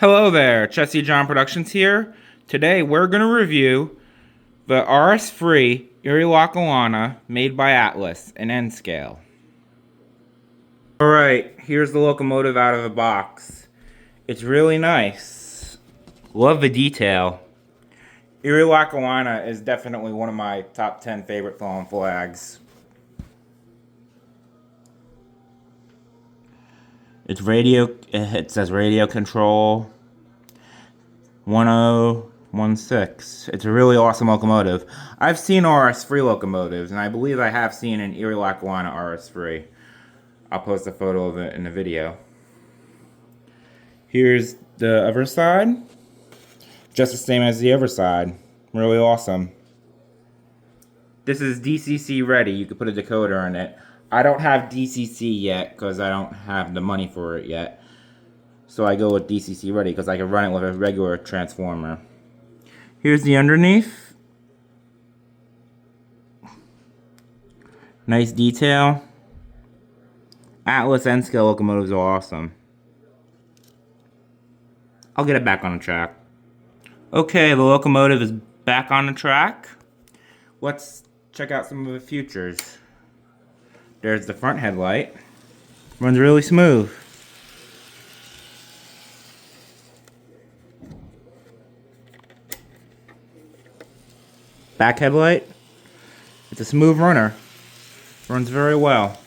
Hello there, Chessie John Productions here. Today we're going to review the RS-3 Erie Lackawanna made by Atlas in N scale. Alright, here's the locomotive out of the box. It's really nice. Love the detail. Erie Lackawanna is definitely one of my top 10 favorite fallen flags. It's it says radio control 1016. It's a really awesome locomotive. I've seen RS-3 locomotives, and I believe I have seen an Erie Lackawanna RS-3. I'll post a photo of it in the video. Here's the other side. Just the same as the other side. Really awesome. This is DCC ready. You could put a decoder on it. I don't have DCC yet because I don't have the money for it yet. So I go with DCC ready because I can run it with a regular transformer. Here's the underneath. Nice detail. Atlas N-scale locomotives are awesome. I'll get it back on the track. Okay, the locomotive is back on the track. Let's check out some of the features. There's the front headlight. Runs really smooth. Back headlight. It's a smooth runner. Runs very well.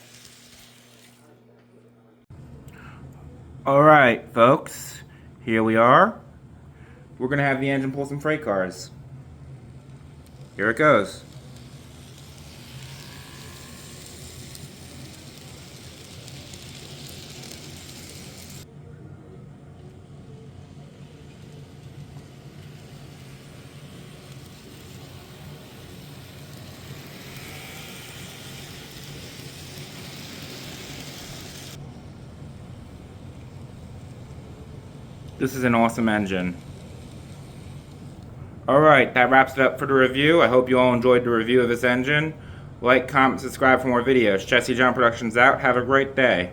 Alright, folks. Here we are. We're going to have the engine pull some freight cars. Here it goes. This is an awesome engine. Alright, that wraps it up for the review. I hope you all enjoyed the review of this engine. Like, comment, subscribe for more videos. Chessie John Productions out. Have a great day.